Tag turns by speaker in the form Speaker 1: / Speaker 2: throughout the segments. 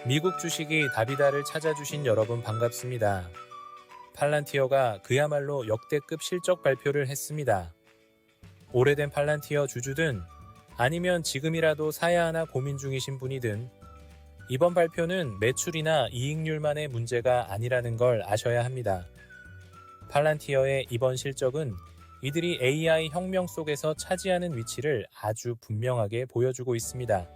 Speaker 1: 미국 주식이 다비다를 찾아주신 여러분 반갑습니다. 팔란티어가 그야말로 역대급 실적 발표를 했습니다. 오래된 팔란티어 주주든 아니면 지금이라도 사야 하나 고민 중이신 분이든 이번 발표는 매출이나 이익률만의 문제가 아니라는 걸 아셔야 합니다. 팔란티어의 이번 실적은 이들이 AI 혁명 속에서 차지하는 위치를 아주 분명하게 보여주고 있습니다.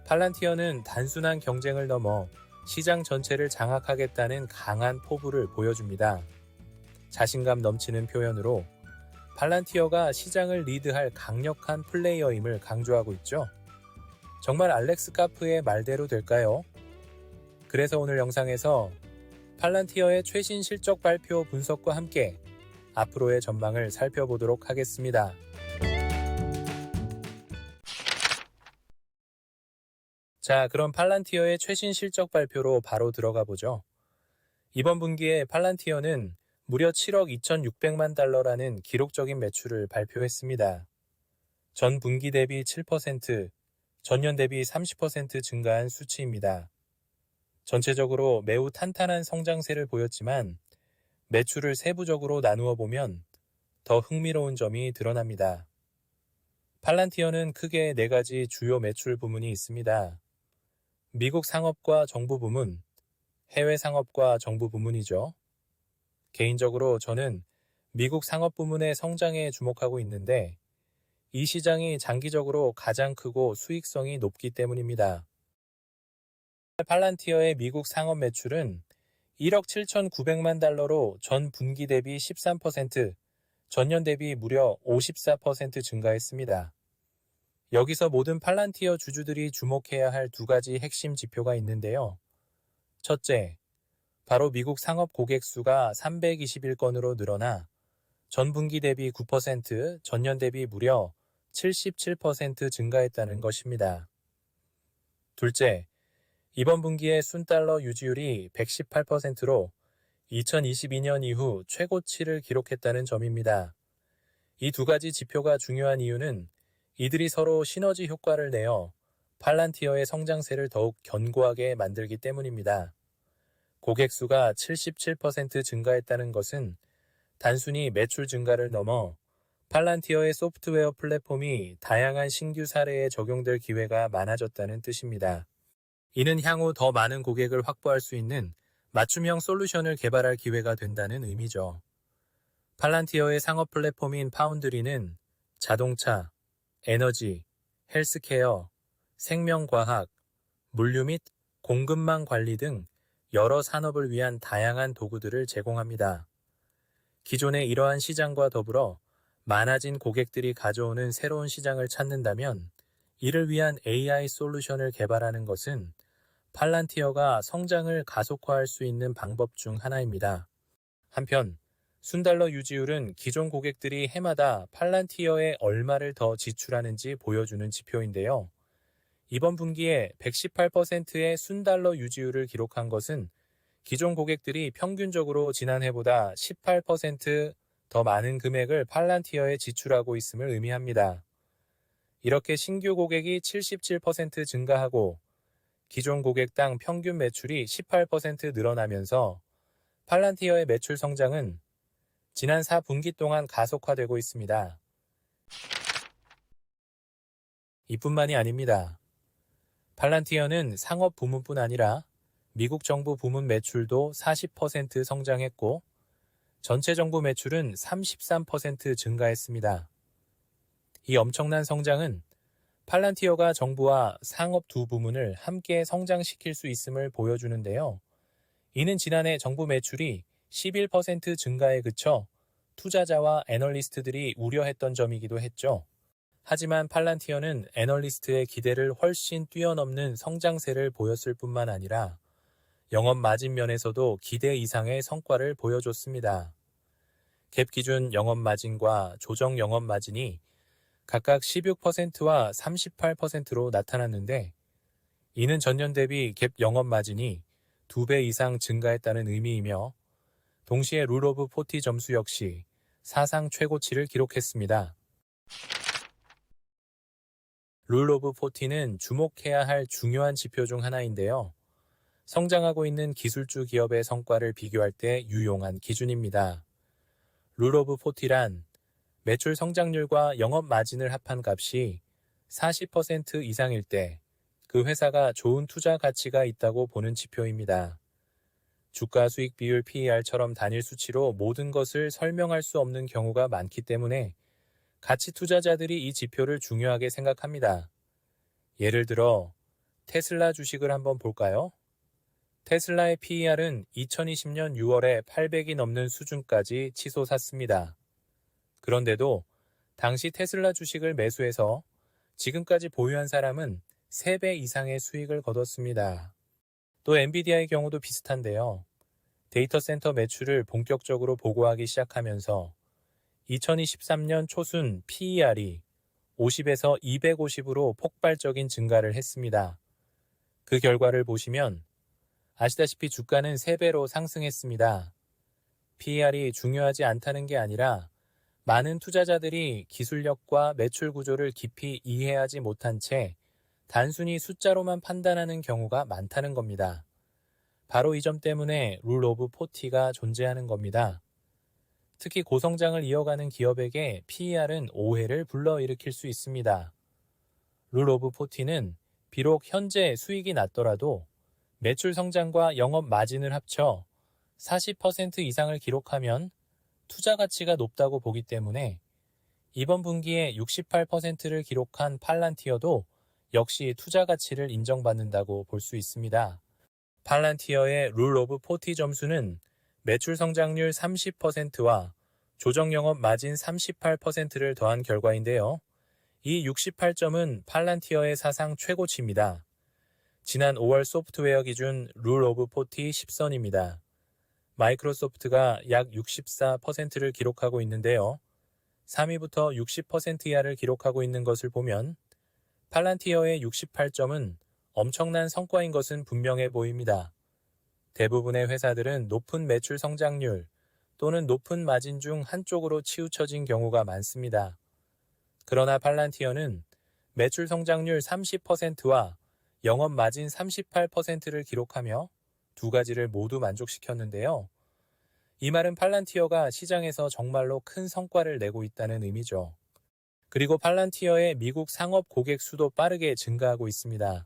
Speaker 1: 팔란티어는 단순한 경쟁을 넘어 시장 전체를 장악하겠다는 강한 포부를 보여줍니다. 자신감 넘치는 표현으로 팔란티어가 시장을 리드할 강력한 플레이어임을 강조하고 있죠. 정말 알렉스 카프의 말대로 될까요? 그래서 오늘 영상에서 팔란티어의 최신 실적 발표 분석과 함께 앞으로의 전망을 살펴보도록 하겠습니다. 자, 그럼 팔란티어의 최신 실적 발표로 바로 들어가 보죠. 이번 분기에 팔란티어는 무려 7억 2,600만 달러라는 기록적인 매출을 발표했습니다. 전 분기 대비 7%, 전년 대비 30% 증가한 수치입니다. 전체적으로 매우 탄탄한 성장세를 보였지만 매출을 세부적으로 나누어 보면 더 흥미로운 점이 드러납니다. 팔란티어는 크게 4가지 주요 매출 부문이 있습니다. 미국 상업과 정부 부문, 해외 상업과 정부 부문이죠. 개인적으로 저는 미국 상업 부문의 성장에 주목하고 있는데 이 시장이 장기적으로 가장 크고 수익성이 높기 때문입니다. 팔란티어의 미국 상업 매출은 1억 7,900만 달러로 전 분기 대비 13%, 전년 대비 무려 54% 증가했습니다. 여기서 모든 팔란티어 주주들이 주목해야 할 2가지 핵심 지표가 있는데요. 첫째, 바로 미국 상업 고객 수가 321건으로 늘어나 전 분기 대비 9%, 전년 대비 무려 77% 증가했다는 것입니다. 둘째, 이번 분기의 순달러 유지율이 118%로 2022년 이후 최고치를 기록했다는 점입니다. 이 2가지 지표가 중요한 이유는 이들이 서로 시너지 효과를 내어 팔란티어의 성장세를 더욱 견고하게 만들기 때문입니다. 고객 수가 77% 증가했다는 것은 단순히 매출 증가를 넘어 팔란티어의 소프트웨어 플랫폼이 다양한 신규 사례에 적용될 기회가 많아졌다는 뜻입니다. 이는 향후 더 많은 고객을 확보할 수 있는 맞춤형 솔루션을 개발할 기회가 된다는 의미죠. 팔란티어의 상업 플랫폼인 파운드리는 자동차, 에너지, 헬스케어, 생명과학, 물류 및 공급망 관리 등 여러 산업을 위한 다양한 도구들을 제공합니다. 기존의 이러한 시장과 더불어 많아진 고객들이 가져오는 새로운 시장을 찾는다면 이를 위한 AI 솔루션을 개발하는 것은 팔란티어가 성장을 가속화할 수 있는 방법 중 하나입니다. 한편 순달러 유지율은 기존 고객들이 해마다 팔란티어에 얼마를 더 지출하는지 보여주는 지표인데요. 이번 분기에 118%의 순달러 유지율을 기록한 것은 기존 고객들이 평균적으로 지난해보다 18% 더 많은 금액을 팔란티어에 지출하고 있음을 의미합니다. 이렇게 신규 고객이 77% 증가하고 기존 고객당 평균 매출이 18% 늘어나면서 팔란티어의 매출 성장은 지난 4분기 동안 가속화되고 있습니다. 이뿐만이 아닙니다. 팔란티어는 상업 부문뿐 아니라 미국 정부 부문 매출도 40% 성장했고 전체 정부 매출은 33% 증가했습니다. 이 엄청난 성장은 팔란티어가 정부와 상업 두 부문을 함께 성장시킬 수 있음을 보여주는데요. 이는 지난해 정부 매출이 11% 증가에 그쳐 투자자와 애널리스트들이 우려했던 점이기도 했죠. 하지만 팔란티어는 애널리스트의 기대를 훨씬 뛰어넘는 성장세를 보였을 뿐만 아니라 영업 마진 면에서도 기대 이상의 성과를 보여줬습니다. 갭 기준 영업 마진과 조정 영업 마진이 각각 16%와 38%로 나타났는데 이는 전년 대비 갭 영업 마진이 2배 이상 증가했다는 의미이며 동시에 룰 오브 40 점수 역시 사상 최고치를 기록했습니다. 룰 오브 40는 주목해야 할 중요한 지표 중 하나인데요. 성장하고 있는 기술주 기업의 성과를 비교할 때 유용한 기준입니다. 룰 오브 40란 매출 성장률과 영업 마진을 합한 값이 40% 이상일 때 그 회사가 좋은 투자 가치가 있다고 보는 지표입니다. 주가 수익 비율 PER처럼 단일 수치로 모든 것을 설명할 수 없는 경우가 많기 때문에 가치 투자자들이 이 지표를 중요하게 생각합니다. 예를 들어 테슬라 주식을 한번 볼까요? 테슬라의 PER은 2020년 6월에 800이 넘는 수준까지 치솟았습니다. 그런데도 당시 테슬라 주식을 매수해서 지금까지 보유한 사람은 3배 이상의 수익을 거뒀습니다. 또 엔비디아의 경우도 비슷한데요. 데이터 센터 매출을 본격적으로 보고하기 시작하면서 2023년 초순 PER이 50에서 250으로 폭발적인 증가를 했습니다. 그 결과를 보시면 아시다시피 주가는 3배로 상승했습니다. PER이 중요하지 않다는 게 아니라 많은 투자자들이 기술력과 매출 구조를 깊이 이해하지 못한 채 단순히 숫자로만 판단하는 경우가 많다는 겁니다. 바로 이 점 때문에 룰 오브 40가 존재하는 겁니다. 특히 고성장을 이어가는 기업에게 PER은 오해를 불러일으킬 수 있습니다. 룰 오브 40는 비록 현재 수익이 낮더라도 매출 성장과 영업 마진을 합쳐 40% 이상을 기록하면 투자 가치가 높다고 보기 때문에 이번 분기에 68%를 기록한 팔란티어도 역시 투자 가치를 인정받는다고 볼 수 있습니다. 팔란티어의 룰 오브 40 점수는 매출 성장률 30%와 조정 영업 마진 38%를 더한 결과인데요. 이 68점은 팔란티어의 사상 최고치입니다. 지난 5월 소프트웨어 기준 룰 오브 40 10선입니다. 마이크로소프트가 약 64%를 기록하고 있는데요. 3위부터 60% 이하를 기록하고 있는 것을 보면 팔란티어의 68점은 엄청난 성과인 것은 분명해 보입니다. 대부분의 회사들은 높은 매출 성장률 또는 높은 마진 중 한쪽으로 치우쳐진 경우가 많습니다. 그러나 팔란티어는 매출 성장률 30%와 영업 마진 38%를 기록하며 두 가지를 모두 만족시켰는데요. 이 말은 팔란티어가 시장에서 정말로 큰 성과를 내고 있다는 의미죠. 그리고 팔란티어의 미국 상업 고객 수도 빠르게 증가하고 있습니다.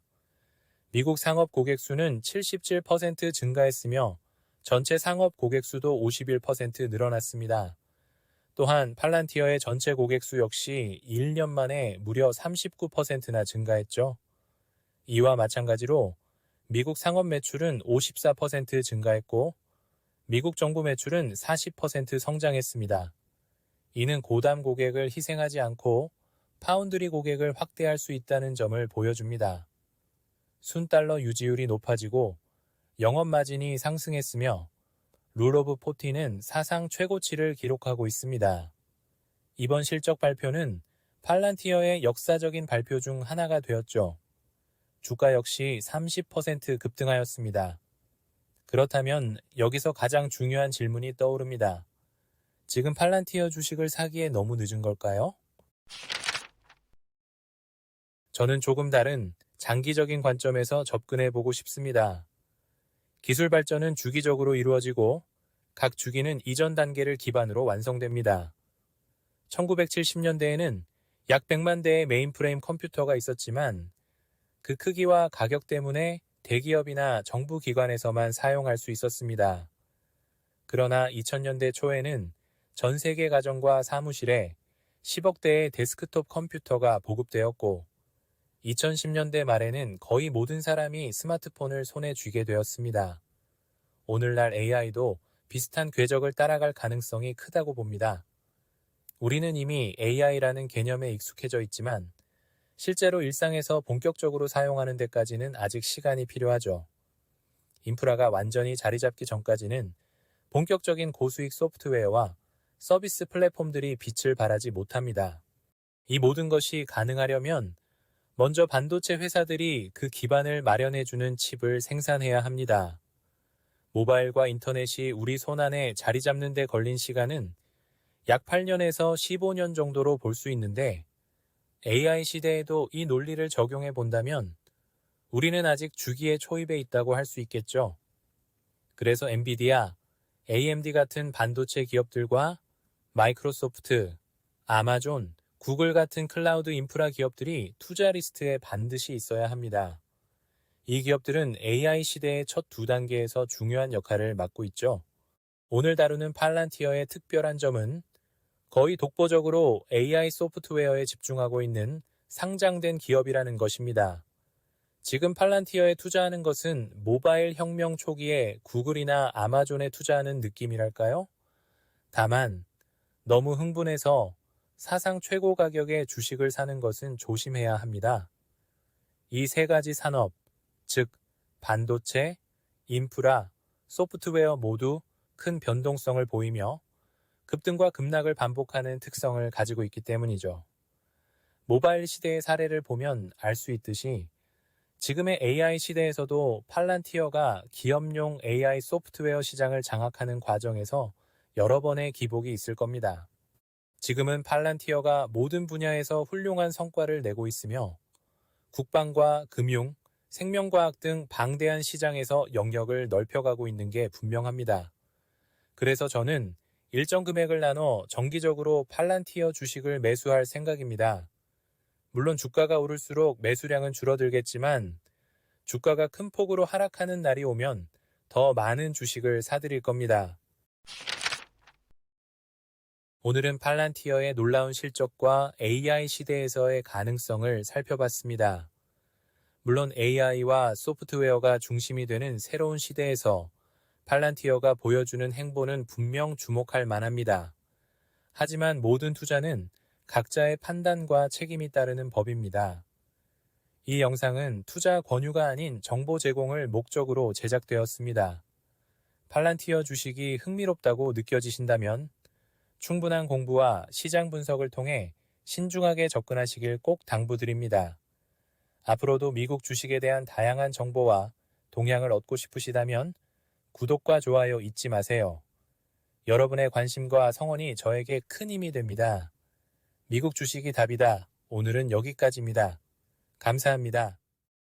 Speaker 1: 미국 상업 고객 수는 77% 증가했으며 전체 상업 고객 수도 51% 늘어났습니다. 또한 팔란티어의 전체 고객 수 역시 1년 만에 무려 39%나 증가했죠. 이와 마찬가지로 미국 상업 매출은 54% 증가했고 미국 정부 매출은 40% 성장했습니다. 이는 고담 고객을 희생하지 않고 파운드리 고객을 확대할 수 있다는 점을 보여줍니다. 순달러 유지율이 높아지고 영업 마진이 상승했으며 룰 오브 40는 사상 최고치를 기록하고 있습니다. 이번 실적 발표는 팔란티어의 역사적인 발표 중 하나가 되었죠. 주가 역시 30% 급등하였습니다. 그렇다면 여기서 가장 중요한 질문이 떠오릅니다. 지금 팔란티어 주식을 사기에 너무 늦은 걸까요? 저는 조금 다른 장기적인 관점에서 접근해 보고 싶습니다. 기술 발전은 주기적으로 이루어지고 각 주기는 이전 단계를 기반으로 완성됩니다. 1970년대에는 약 100만 대의 메인프레임 컴퓨터가 있었지만 그 크기와 가격 때문에 대기업이나 정부 기관에서만 사용할 수 있었습니다. 그러나 2000년대 초에는 전 세계 가정과 사무실에 10억 대의 데스크톱 컴퓨터가 보급되었고 2010년대 말에는 거의 모든 사람이 스마트폰을 손에 쥐게 되었습니다. 오늘날 AI도 비슷한 궤적을 따라갈 가능성이 크다고 봅니다. 우리는 이미 AI라는 개념에 익숙해져 있지만 실제로 일상에서 본격적으로 사용하는 데까지는 아직 시간이 필요하죠. 인프라가 완전히 자리 잡기 전까지는 본격적인 고수익 소프트웨어와 서비스 플랫폼들이 빛을 발하지 못합니다. 이 모든 것이 가능하려면 먼저 반도체 회사들이 그 기반을 마련해주는 칩을 생산해야 합니다. 모바일과 인터넷이 우리 손안에 자리 잡는 데 걸린 시간은 약 8년에서 15년 정도로 볼 수 있는데 AI 시대에도 이 논리를 적용해 본다면 우리는 아직 주기의 초입에 있다고 할 수 있겠죠. 그래서 엔비디아, AMD 같은 반도체 기업들과 마이크로소프트, 아마존, 구글 같은 클라우드 인프라 기업들이 투자 리스트에 반드시 있어야 합니다. 이 기업들은 AI 시대의 첫 두 단계에서 중요한 역할을 맡고 있죠. 오늘 다루는 팔란티어의 특별한 점은 거의 독보적으로 AI 소프트웨어에 집중하고 있는 상장된 기업이라는 것입니다. 지금 팔란티어에 투자하는 것은 모바일 혁명 초기에 구글이나 아마존에 투자하는 느낌이랄까요? 다만 너무 흥분해서 사상 최고 가격의 주식을 사는 것은 조심해야 합니다. 이 세 가지 산업, 즉 반도체, 인프라, 소프트웨어 모두 큰 변동성을 보이며 급등과 급락을 반복하는 특성을 가지고 있기 때문이죠. 모바일 시대의 사례를 보면 알 수 있듯이 지금의 AI 시대에서도 팔란티어가 기업용 AI 소프트웨어 시장을 장악하는 과정에서 여러 번의 기복이 있을 겁니다. 지금은 팔란티어가 모든 분야에서 훌륭한 성과를 내고 있으며 국방과 금융, 생명과학 등 방대한 시장에서 영역을 넓혀가고 있는 게 분명합니다. 그래서 저는 일정 금액을 나눠 정기적으로 팔란티어 주식을 매수할 생각입니다. 물론 주가가 오를수록 매수량은 줄어들겠지만 주가가 큰 폭으로 하락하는 날이 오면 더 많은 주식을 사들일 겁니다. 오늘은 팔란티어의 놀라운 실적과 AI 시대에서의 가능성을 살펴봤습니다. 물론 AI와 소프트웨어가 중심이 되는 새로운 시대에서 팔란티어가 보여주는 행보는 분명 주목할 만합니다. 하지만 모든 투자는 각자의 판단과 책임이 따르는 법입니다. 이 영상은 투자 권유가 아닌 정보 제공을 목적으로 제작되었습니다. 팔란티어 주식이 흥미롭다고 느껴지신다면 충분한 공부와 시장 분석을 통해 신중하게 접근하시길 꼭 당부드립니다. 앞으로도 미국 주식에 대한 다양한 정보와 동향을 얻고 싶으시다면 구독과 좋아요 잊지 마세요. 여러분의 관심과 성원이 저에게 큰 힘이 됩니다. 미국 주식이 답이다. 오늘은 여기까지입니다. 감사합니다.